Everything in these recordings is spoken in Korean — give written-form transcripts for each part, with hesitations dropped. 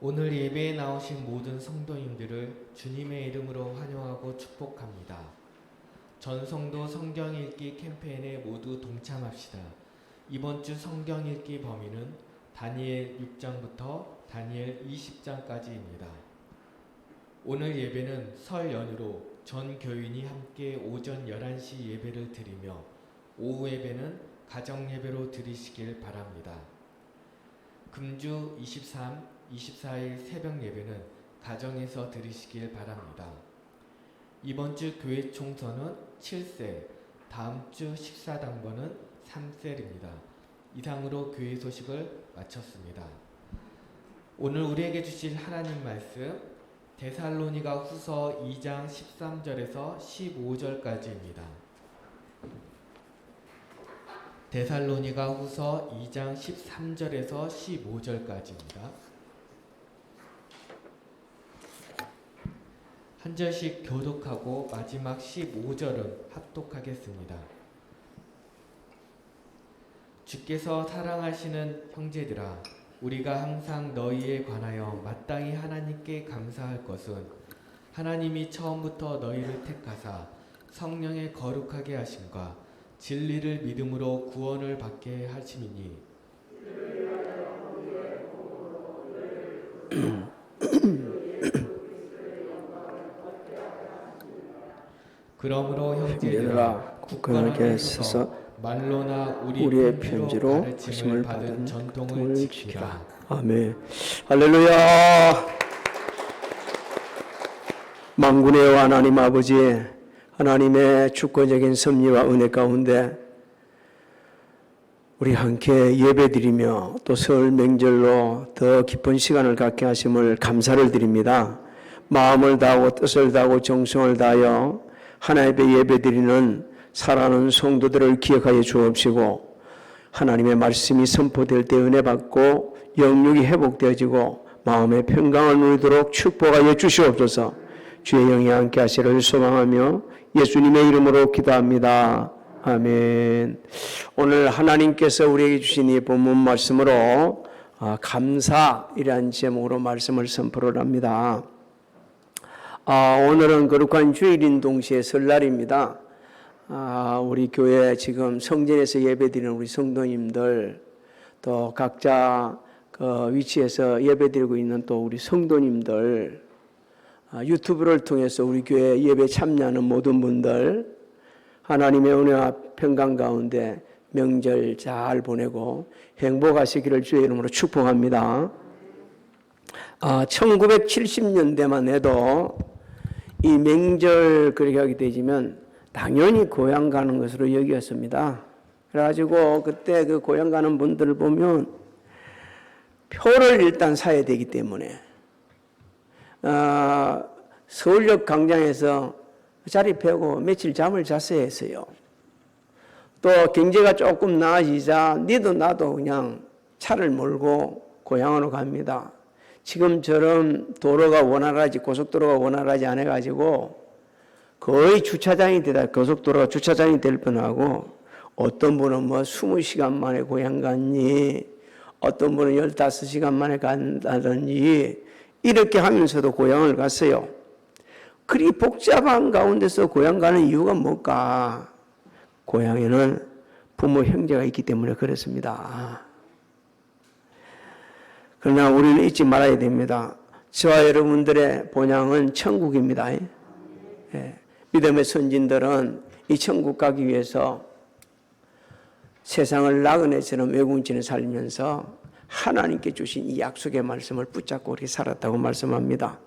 오늘 예배에 나오신 모든 성도님들을 주님의 이름으로 환영하고 축복합니다. 전성도 성경 읽기 캠페인에 모두 동참합시다. 이번 주 성경 읽기 범위는 다니엘 6장부터 다니엘 20장까지입니다. 오늘 예배는 설 연휴로 전 교인이 함께 오전 11시 예배를 드리며 오후 예배는 가정 예배로 드리시길 바랍니다. 금주 23, 24일 새벽 예배는 가정에서 드리시길 바랍니다. 이번 주 교회 총선은 7셀, 다음 주 14당번은 3셀입니다. 이상으로 교회 소식을 마쳤습니다. 오늘 우리에게 주실 하나님 말씀 데살로니가 후서 2장 13절에서 15절까지입니다. 데살로니가 후서 2장 13절에서 15절까지입니다. 한 절씩 교독하고 마지막 15절은 합독하겠습니다. 주께서 사랑하시는 형제들아, 우리가 항상 너희에 관하여 마땅히 하나님께 감사할 것은 하나님이 처음부터 너희를 택하사 성령의 거룩하게 하심과 진리를 믿음으로 구원을 받게 하심이니 그러므로 형제들아, 굳건하게 서서 말로나 우리의 편지로 가르침을 받은 전통을 지키라. 아멘. 할렐루야. 만군의 하나님 아버지, 하나님의 주권적인 섭리와 은혜 가운데 우리 함께 예배드리며 또 설 명절로 더 기쁜 시간을 갖게 하심을 감사를 드립니다. 마음을 다하고 뜻을 다하고 정성을 다하여 하나님의 예배드리는 살아가는 성도들을 기억하여 주옵시고, 하나님의 말씀이 선포될 때 은혜 받고 영육이 회복되어지고 마음의 평강을 누리도록 축복하여 주시옵소서. 주의 영이 함께 하시기를 소망하며 예수님의 이름으로 기도합니다. 아멘. 오늘 하나님께서 우리에게 주신 이 본문 말씀으로 감사이라는 제목으로 말씀을 선포를 합니다. 오늘은 거룩한 주일인 동시에 설날입니다. 우리 교회 지금 성전에서 예배드리는 우리 성도님들, 또 각자 그 위치에서 예배드리고 있는 또 우리 성도님들, 유튜브를 통해서 우리 교회 예배 참여하는 모든 분들, 하나님의 은혜와 평강 가운데 명절 잘 보내고 행복하시기를 주의 이름으로 축복합니다. 1970년대만 해도 이 명절 그렇게 하게 되지만 당연히 고향 가는 것으로 여겼습니다. 그래가지고 그때 그 고향 가는 분들을 보면 표를 일단 사야 되기 때문에 서울역 광장에서 자리 펴고 며칠 잠을 잤어야 했어요. 또 경제가 조금 나아지자 니도 나도 그냥 차를 몰고 고향으로 갑니다. 지금처럼 도로가 원활하지, 고속도로가 원활하지 않아가지고 거의 주차장이 되다, 고속도로가 주차장이 될 뻔하고, 어떤 분은 뭐 20시간 만에 고향 갔니, 어떤 분은 15시간 만에 간다든지 이렇게 하면서도 고향을 갔어요. 그리 복잡한 가운데서 고향 가는 이유가 뭘까? 고향에는 부모 형제가 있기 때문에 그렇습니다. 그러나 우리는 잊지 말아야 됩니다. 저와 여러분들의 본향은 천국입니다. 믿음의 선진들은 이 천국 가기 위해서 세상을 나그네처럼 외국인처럼 살면서 하나님께 주신 이 약속의 말씀을 붙잡고 우리 살았다고 말씀합니다.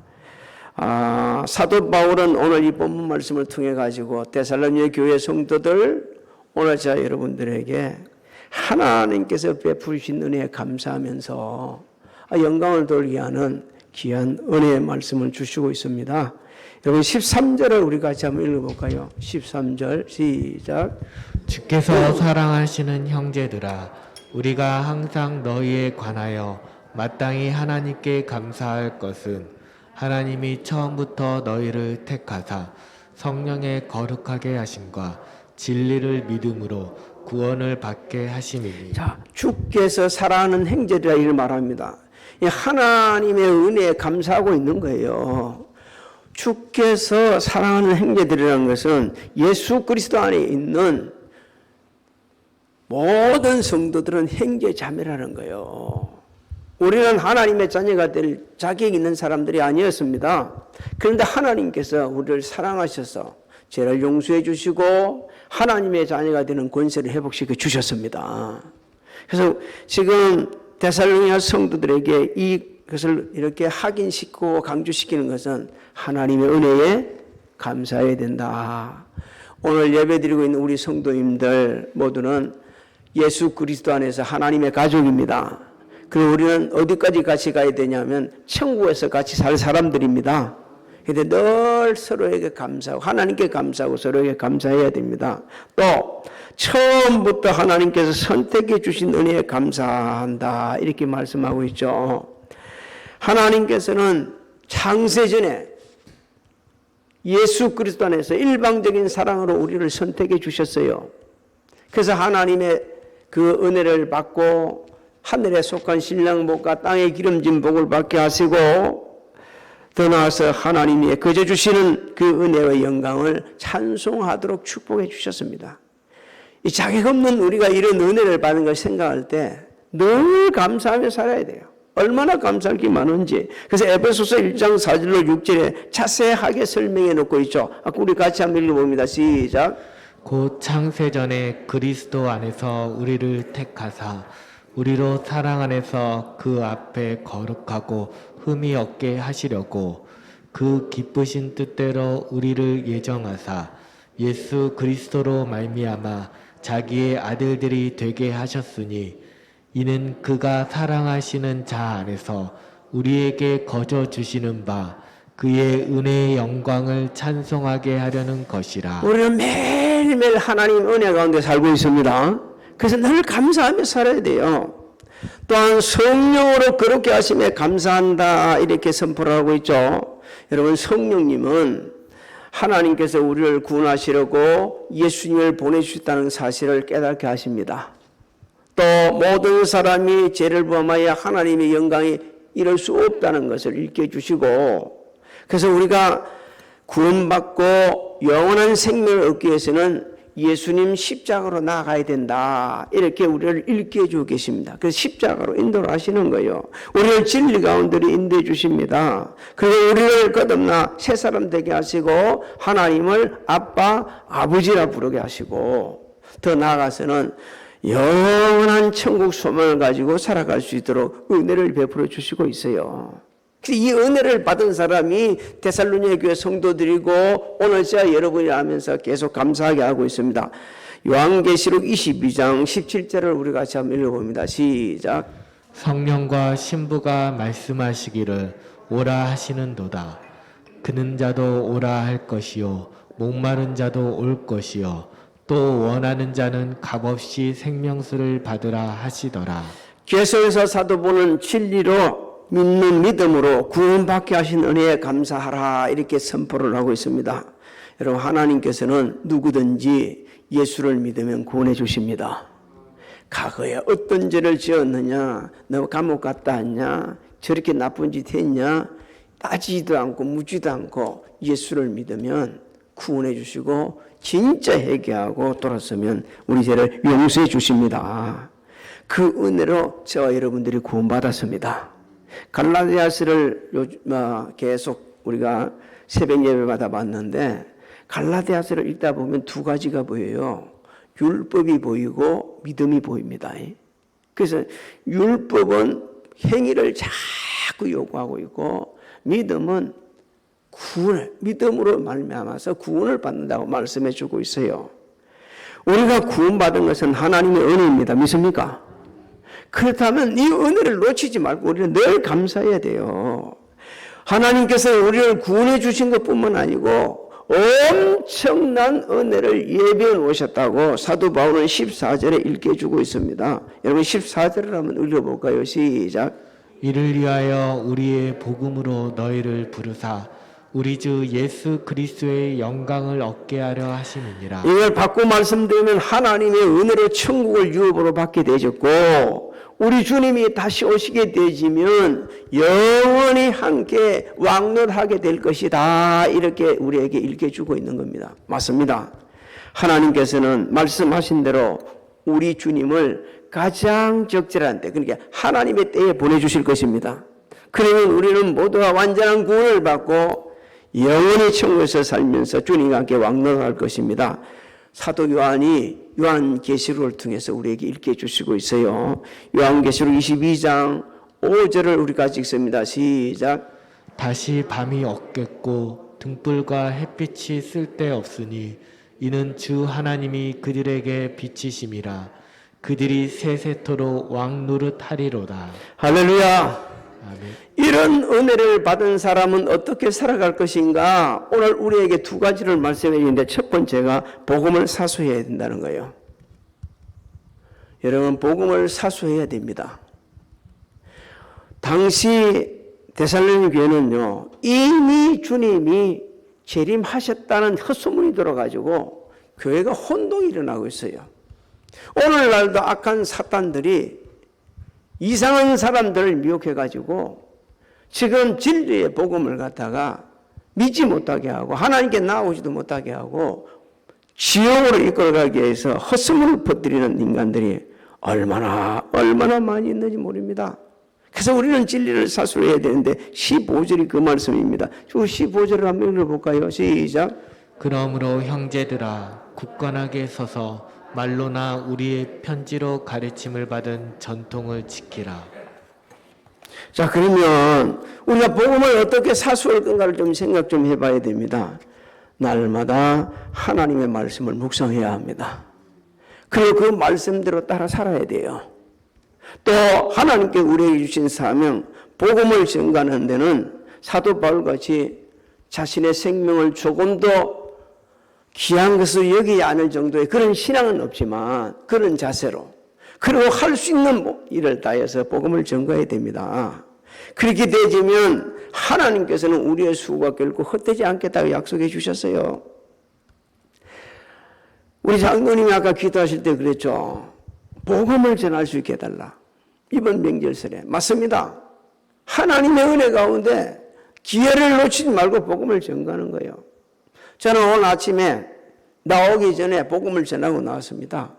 사도 바울은 오늘 이 본문 말씀을 통해 가지고 데살로니가 교회 성도들, 오늘 저 여러분들에게 하나님께서 베푸신 은혜에 감사하면서 영광을 돌리게 하는 귀한 은혜의 말씀을 주시고 있습니다. 여러분 13절을 우리 같이 한번 읽어볼까요? 13절 시작. 주께서 사랑하시는 형제들아, 우리가 항상 너희에 관하여 마땅히 하나님께 감사할 것은 하나님이 처음부터 너희를 택하사 성령의 거룩하게 하심과 진리를 믿음으로 구원을 받게 하심이니. 자, 주께서 사랑하는 형제들아 이를 말합니다. 이 하나님의 은혜에 감사하고 있는 거예요. 주께서 사랑하는 형제들이라는 것은 예수 그리스도 안에 있는 모든 성도들은 형제 자매라는 거예요. 우리는 하나님의 자녀가 될 자격이 있는 사람들이 아니었습니다. 그런데 하나님께서 우리를 사랑하셔서 죄를 용서해 주시고 하나님의 자녀가 되는 권세를 회복시켜 주셨습니다. 그래서 지금 데살로니가 성도들에게 이것을 이렇게 확인시키고 강조시키는 것은 하나님의 은혜에 감사해야 된다. 오늘 예배드리고 있는 우리 성도님들 모두는 예수 그리스도 안에서 하나님의 가족입니다. 그리고 우리는 어디까지 같이 가야 되냐면 천국에서 같이 살 사람들입니다. 그런데 늘 서로에게 감사하고 하나님께 감사하고 서로에게 감사해야 됩니다. 또 처음부터 하나님께서 선택해 주신 은혜에 감사한다 이렇게 말씀하고 있죠. 하나님께서는 창세전에 예수 그리스도 안에서 일방적인 사랑으로 우리를 선택해 주셨어요. 그래서 하나님의 그 은혜를 받고 하늘에 속한 신랑복과 땅에 기름진 복을 받게 하시고 더 나아가서 하나님이 거저 주시는 그 은혜와 영광을 찬송하도록 축복해 주셨습니다. 이 자격 없는 우리가 이런 은혜를 받는 걸 생각할 때 늘 감사하며 살아야 돼요. 얼마나 감사할 게 많은지. 그래서 에베소서 1장 4절로 6절에 자세하게 설명해 놓고 있죠. 우리 같이 한번 읽어봅니다. 시작. 곧 창세전에 그리스도 안에서 우리를 택하사 우리로 사랑 안에서 그 앞에 거룩하고 흠이 없게 하시려고 그 기쁘신 뜻대로 우리를 예정하사 예수 그리스도로 말미암아 자기의 아들들이 되게 하셨으니 이는 그가 사랑하시는 자 안에서 우리에게 거저 주시는 바 그의 은혜의 영광을 찬송하게 하려는 것이라. 우리는 매일매일 하나님 은혜 가운데 살고 있습니다. 그래서 늘 감사하며 살아야 돼요. 또한 성령으로 그렇게 하심에 감사한다 이렇게 선포를 하고 있죠. 여러분 성령님은 하나님께서 우리를 구원하시려고 예수님을 보내주셨다는 사실을 깨닫게 하십니다. 또 모든 사람이 죄를 범하여 하나님의 영광이 이룰 수 없다는 것을 일깨워 주시고 그래서 우리가 구원받고 영원한 생명을 얻기 위해서는 예수님 십자가로 나아가야 된다. 이렇게 우리를 일깨워 주고 계십니다. 그래서 십자가로 인도를 하시는 거예요. 우리를 진리 가운데로 인도해 주십니다. 그리고 우리를 거듭나 새 사람 되게 하시고 하나님을 아빠, 아버지라 부르게 하시고 더 나아가서는 영원한 천국 소망을 가지고 살아갈 수 있도록 은혜를 베풀어 주시고 있어요. 이 은혜를 받은 사람이 데살로니가 교회 성도들이고 오늘 제가 여러분이 하면서 계속 감사하게 하고 있습니다. 요한계시록 22장 17절을 우리 같이 한번 읽어봅니다. 시작. 성령과 신부가 말씀하시기를 오라 하시는도다. 그는 자도 오라 할 것이요 목마른 자도 올 것이요 또 원하는 자는 값없이 생명수를 받으라 하시더라. 계속해서 사도 보는 진리로 믿는 믿음으로 구원받게 하신 은혜에 감사하라 이렇게 선포를 하고 있습니다. 여러분 하나님께서는 누구든지 예수를 믿으면 구원해 주십니다. 과거에 어떤 죄를 지었느냐, 너 감옥 갔다 왔냐, 저렇게 나쁜 짓 했냐 따지지도 않고 묻지도 않고 예수를 믿으면 구원해 주시고 진짜 회개하고 돌아서면 우리 죄를 용서해 주십니다. 그 은혜로 저와 여러분들이 구원받았습니다. 갈라디아서를 계속 우리가 새벽 예배마다 봤는데 갈라디아서를 읽다 보면 두 가지가 보여요. 율법이 보이고 믿음이 보입니다. 그래서 율법은 행위를 자꾸 요구하고 있고 믿음은 구원을 믿음으로 말미암아서 구원을 받는다고 말씀해 주고 있어요. 우리가 구원받은 것은 하나님의 은혜입니다. 믿습니까? 그렇다면 이 은혜를 놓치지 말고 우리는 늘 감사해야 돼요. 하나님께서 우리를 구원해 주신 것뿐만 아니고 엄청난 은혜를 예비해 놓으셨다고 사도 바울은 14절에 읽혀주고 있습니다. 여러분 14절을 한번 읽어볼까요? 시작. 이를 위하여 우리의 복음으로 너희를 부르사 우리 주 예수 그리스도의 영광을 얻게 하려 하심이니라. 이걸 받고 말씀드리면 하나님의 은혜로 천국을 유업으로 받게 되셨고 우리 주님이 다시 오시게 되지면 영원히 함께 왕노하게 될 것이다. 이렇게 우리에게 일깨주고 있는 겁니다. 맞습니다. 하나님께서는 말씀하신 대로 우리 주님을 가장 적절한 때, 그러니까 하나님의 때에 보내주실 것입니다. 그러면 우리는 모두가 완전한 구원을 받고 영원히 천국에서 살면서 주님과 함께 왕노할 것입니다. 사도 요한이 요한계시록을 통해서 우리에게 일깨 주시고 있어요. 요한계시록 22장 5절을 우리 같이 읽습니다. 시작. 다시 밤이 없겠고 등불과 햇빛이 쓸데없으니 이는 주 하나님이 그들에게 비치심이라. 그들이 세세토록 왕 노릇하리로다. 할렐루야. 아멘. 이런 은혜를 받은 사람은 어떻게 살아갈 것인가? 오늘 우리에게 두 가지를 말씀해 주는데 첫 번째가 복음을 사수해야 된다는 거예요. 여러분 복음을 사수해야 됩니다. 당시 데살로니가 교회는요 이미 주님이 재림하셨다는 헛소문이 들어가지고 교회가 혼동이 일어나고 있어요. 오늘날도 악한 사탄들이 이상한 사람들을 미혹해가지고 지금 진리의 복음을 갖다가 믿지 못하게 하고 하나님께 나오지도 못하게 하고 지옥으로 이끌어가기 위해서 헛소문을 퍼뜨리는 인간들이 얼마나 많이 있는지 모릅니다. 그래서 우리는 진리를 사수해야 되는데 15절이 그 말씀입니다. 저 15절을 한번 읽어볼까요? 시작. 그러므로 형제들아 굳건하게 서서 말로나 우리의 편지로 가르침을 받은 전통을 지키라. 자, 그러면 우리가 복음을 어떻게 사수할 건가를 좀 생각 좀 해봐야 됩니다. 날마다 하나님의 말씀을 묵상해야 합니다. 그리고 그 말씀대로 따라 살아야 돼요. 또 하나님께 우리에게 주신 사명, 복음을 전가하는 데는 사도 바울같이 자신의 생명을 조금 더 귀한 것을 여기지 않을 정도의 그런 신앙은 없지만 그런 자세로 그리고 할 수 있는 일을 다해서 복음을 전가해야 됩니다. 그렇게 되면 하나님께서는 우리의 수고가 결코 헛되지 않겠다고 약속해 주셨어요. 우리 장로님이 아까 기도하실 때 그랬죠. 복음을 전할 수 있게 해달라. 이번 명절설에 맞습니다. 하나님의 은혜 가운데 기회를 놓치지 말고 복음을 전가하는 거예요. 저는 오늘 아침에 나오기 전에 복음을 전하고 나왔습니다.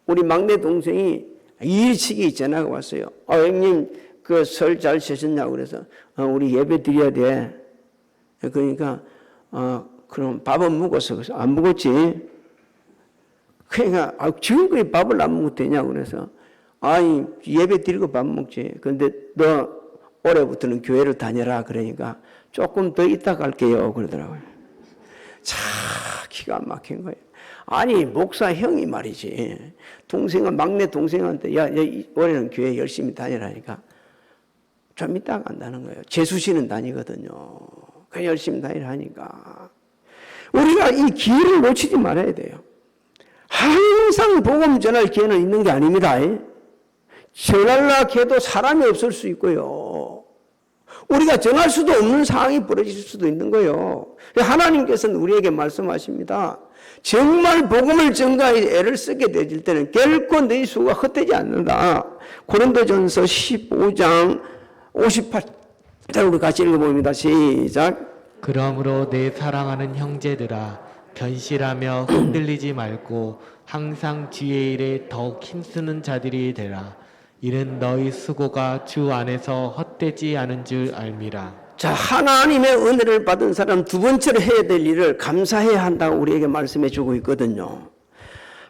우리 막내 동생이 일찍이 전화가 왔어요. 형님 그 설 잘 쉬셨냐고 그래서 우리 예배 드려야 돼. 그러니까 그럼 밥은 먹었어. 그래서 안 먹었지. 그러니까 지금까지 밥을 안 먹어도 되냐고 그래서 아니 예배 드리고 밥 먹지. 그런데 너 올해부터는 교회를 다녀라. 그러니까 조금 더 이따 갈게요. 그러더라고요. 참 기가 막힌 거예요. 아니 목사 형이 말이지. 동생은 막내 동생한테 야 올해는 교회 열심히 다니라니까 좀 이따 간다는 거예요. 재수씨는 다니거든요. 그냥 열심히 다니라니까. 우리가 이 기회를 놓치지 말아야 돼요. 항상 복음 전할 기회는 있는 게 아닙니다. 전하려 해도 사람이 없을 수 있고요. 우리가 전할 수도 없는 상황이 벌어질 수도 있는 거예요. 하나님께서는 우리에게 말씀하십니다. 정말 복음을 전가에 애를 쓰게 되질 때는 결코 너희 수가 헛되지 않는다. 고린도전서 15장 58절 우리 같이 읽어봅니다. 시작. 그러므로 내 사랑하는 형제들아 변실하며 흔들리지 말고 항상 주의 일에 더욱 힘쓰는 자들이 되라. 이는 너희 수고가 주 안에서 헛되지 않은 줄 알미라. 자, 하나님의 은혜를 받은 사람 두 번째로 해야 될 일을 감사해야 한다고 우리에게 말씀해 주고 있거든요.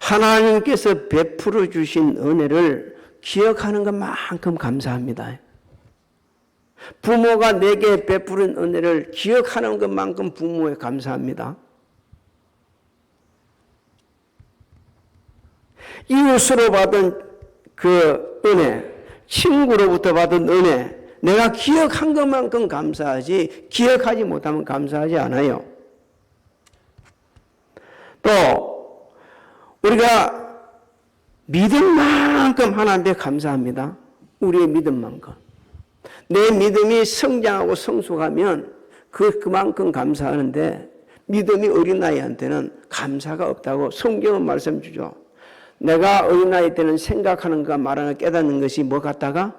하나님께서 베풀어 주신 은혜를 기억하는 것만큼 감사합니다. 부모가 내게 베푸른 은혜를 기억하는 것만큼 부모에 감사합니다. 이웃으로 받은 그 은혜, 친구로부터 받은 은혜, 내가 기억한 것만큼 감사하지 기억하지 못하면 감사하지 않아요. 또 우리가 믿을 만큼 하나님께 감사합니다. 우리의 믿음만큼. 내 믿음이 성장하고 성숙하면 그만큼 감사하는데 믿음이 어린아이한테는 감사가 없다고 성경은 말씀 주죠. 내가 어린아이 때는 생각하는 것 말하는 깨닫는 것이 뭐 같다가?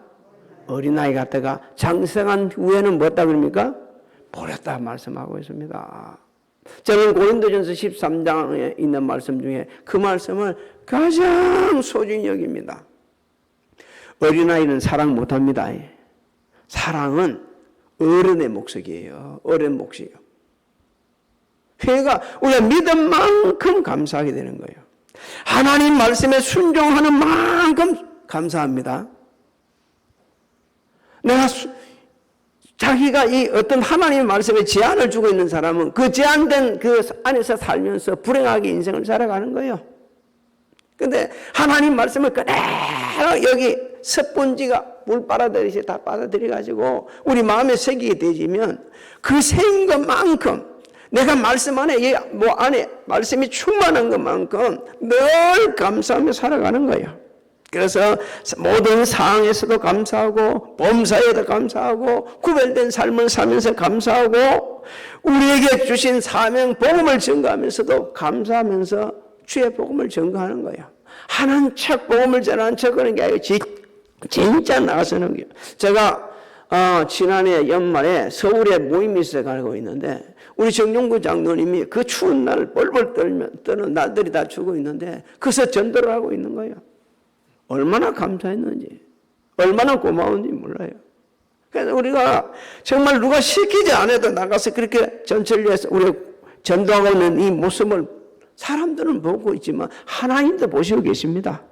어린아이 같다가 장성한 후에는 뭐다 그럽니까? 버렸다 말씀하고 있습니다. 저는 고린도전서 13장에 있는 말씀 중에 그 말씀을 가장 소중히 여깁니다. 어린아이는 사랑 못합니다. 사랑은 어른의 몫이에요. 어른 몫이에요. 그러니까 우리가 믿은 만큼 감사하게 되는 거예요. 하나님 말씀에 순종하는 만큼 감사합니다. 자기가 이 어떤 하나님의 말씀에 제한을 주고 있는 사람은 그 제한된 그 안에서 살면서 불행하게 인생을 살아가는 거예요. 근데 하나님 말씀을 그대로 여기 스펀지가 물 빨아들이시 다 빨아들여가지고 우리 마음에 새기게 되지면 그 새긴 것만큼 내가 말씀 안에 안에 말씀이 충만한 것만큼 늘 감사하며 살아가는 거예요. 그래서 모든 상황에서도 감사하고 범사에도 감사하고 구별된 삶을 살면서 감사하고 우리에게 주신 사명 복음을 전가하면서도 감사하면서 주의 복음을 전가하는 거예요. 하는 척 복음을 전하는 척 하는 게 아니고 진짜 나가서는 거예요. 제가 지난해 연말에 서울에 모임이 있어 가고 있는데 우리 정용구 장로님이 그 추운 날 뻘뻘 떠는 날들이 다 주고 있는데 그래서 전도를 하고 있는 거예요. 얼마나 감사했는지 얼마나 고마운지 몰라요. 그래서 우리가 정말 누가 시키지 않아도 나가서 그렇게 전철리에서 우리 전도하고 있는 이 모습을 사람들은 보고 있지만 하나님도 보시고 계십니다.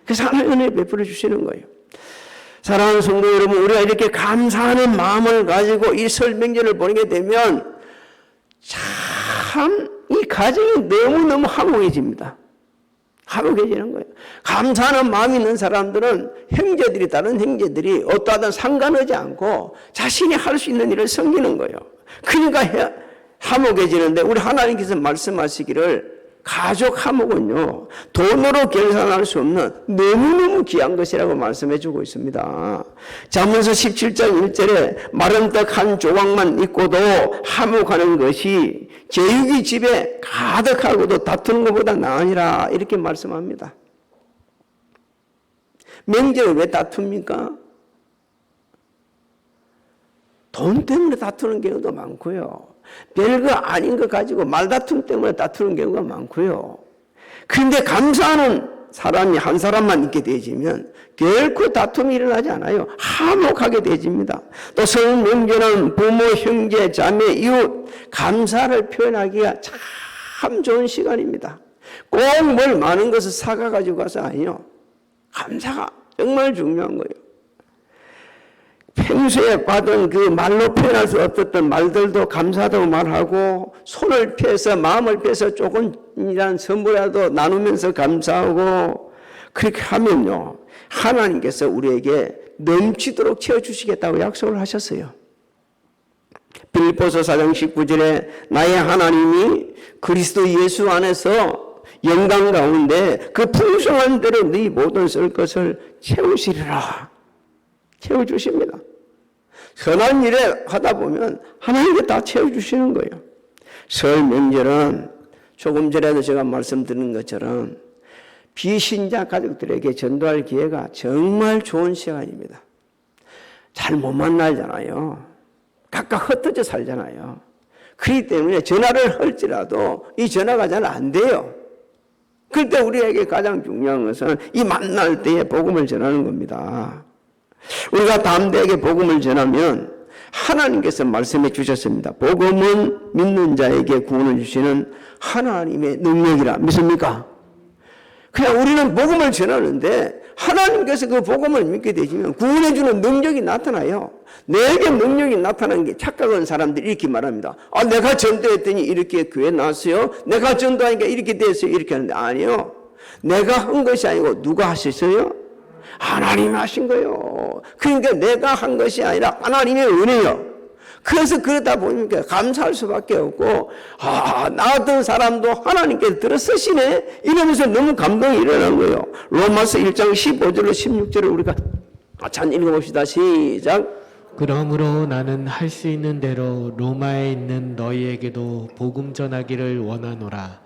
그래서 하나님 은혜 베풀어 주시는 거예요. 사랑하는 성도 여러분, 우리가 이렇게 감사하는 마음을 가지고 이 설 명절을 보내게 되면 참 이 가정이 너무너무 화목해집니다. 화목해지는 거예요. 감사하는 마음이 있는 사람들은 형제들이 다른 형제들이 어떠하든 상관하지 않고 자신이 할 수 있는 일을 섬기는 거예요. 그러니까 화목해지는데 우리 하나님께서 말씀하시기를 가족 화목은요 돈으로 계산할 수 없는 너무너무 귀한 것이라고 말씀해 주고 있습니다. 잠언서 17장 1절에 마른 떡 한 조각만 있고도 화목하는 것이 제육이 집에 가득하고도 다투는 것보다 나으니라 이렇게 말씀합니다. 명절에 왜 다툽니까? 돈 때문에 다투는 경우도 많고요. 별거 아닌 거 가지고 말다툼 때문에 다투는 경우가 많고요. 그런데 감사하는 사람이 한 사람만 있게 되지면 결코 다툼이 일어나지 않아요. 화목하게 되집니다. 또 설 명절은 부모, 형제, 자매, 이웃 감사를 표현하기가 참 좋은 시간입니다. 꼭 뭘 많은 것을 사가 가지고 가서 아니요. 감사가 정말 중요한 거예요. 평소에 받은 그 말로 표현할 수 없었던 말들도 감사하다고 말하고 손을 펴서 마음을 펴서 조금이라는 선물이라도 나누면서 감사하고 그렇게 하면요 하나님께서 우리에게 넘치도록 채워주시겠다고 약속을 하셨어요. 빌립보서 4장 19절에 나의 하나님이 그리스도 예수 안에서 영광 가운데 그 풍성한 대로 네 모든 쓸 것을 채우시리라. 채워주십니다. 선한 일에 하다 보면 하나님께 다 채워주시는 거예요. 설 명절은 조금 전에도 제가 말씀드린 것처럼 비신자 가족들에게 전도할 기회가 정말 좋은 시간입니다. 잘 못 만나잖아요. 각각 흩어져 살잖아요. 그렇기 때문에 전화를 할지라도 이 전화가 잘 안 돼요. 그럴 때 우리에게 가장 중요한 것은 이 만날 때에 복음을 전하는 겁니다. 우리가 담대하게 복음을 전하면 하나님께서 말씀해 주셨습니다. 복음은 믿는 자에게 구원을 주시는 하나님의 능력이라 믿습니까? 그냥 우리는 복음을 전하는데 하나님께서 그 복음을 믿게 되시면 구원해 주는 능력이 나타나요. 내게 능력이 나타나는 게 착각한 사람들이 이렇게 말합니다. 내가 전도했더니 이렇게 교회 나왔어요. 내가 전도하니까 이렇게 됐어요. 이렇게 하는데 아니요. 내가 한 것이 아니고 누가 하셨어요? 하나님이 하신 거예요. 그러니까 내가 한 것이 아니라 하나님의 은혜요. 그래서 그러다 보니까 감사할 수밖에 없고 나 같은 사람도 하나님께서 들어 쓰시네 이러면서 너무 감동이 일어난 거예요. 로마서 1장 15절로 16절을 우리가 잘 읽어봅시다. 시작. 그러므로 나는 할 수 있는 대로 로마에 있는 너희에게도 복음 전하기를 원하노라.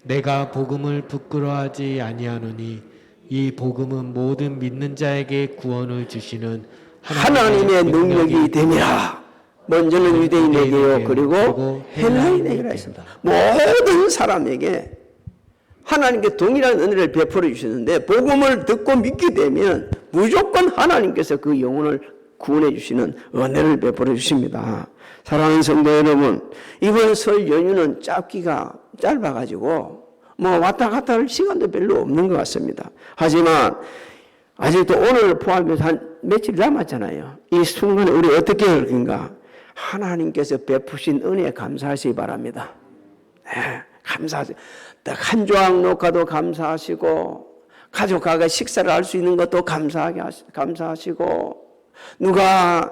내가 복음을 부끄러워하지 아니하노니 이 복음은 모든 믿는 자에게 구원을 주시는 하나님의 능력이 됨이라. 먼저는 유대인에게요, 그리고 헬라인에게라 했습니다. 모든 사람에게 하나님께 동일한 은혜를 베풀어 주시는데, 복음을 듣고 믿게 되면 무조건 하나님께서 그 영혼을 구원해 주시는 은혜를 베풀어 주십니다. 사랑하는 성도 여러분, 이번 설 연휴는 짧아가지고 뭐 왔다 갔다 할 시간도 별로 없는 것 같습니다. 하지만 아직도 오늘을 포함해서 한 며칠 남았잖아요. 이 순간에 우리 어떻게 할 건가? 하나님께서 베푸신 은혜에 감사하시기 바랍니다. 네, 감사하세요. 딱 한 조각 녹화도 감사하시고, 가족과 식사를 할 수 있는 것도 감사하시고, 누가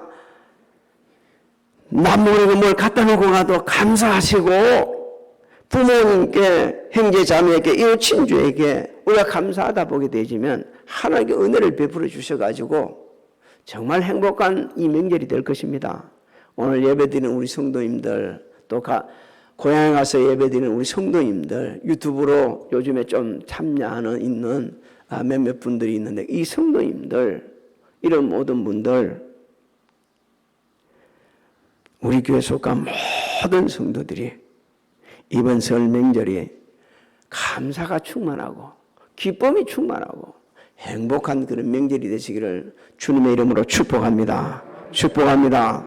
남모르게 뭘 갖다 놓고 가도 감사하시고, 부모님께, 형제 자매에게, 이웃 친주에게 우리가 감사하다 보게 되지면 하나님께 은혜를 베풀어 주셔가지고 정말 행복한 이 명절이 될 것입니다. 오늘 예배드리는 우리 성도님들, 또 고향에 가서 예배드리는 우리 성도님들, 유튜브로 요즘에 좀 참여하는 있는 몇몇 분들이 있는데, 이 성도님들, 이런 모든 분들, 우리 교회 속한 모든 성도들이 이번 설 명절이 감사가 충만하고 기쁨이 충만하고 행복한 그런 명절이 되시기를 주님의 이름으로 축복합니다. 축복합니다.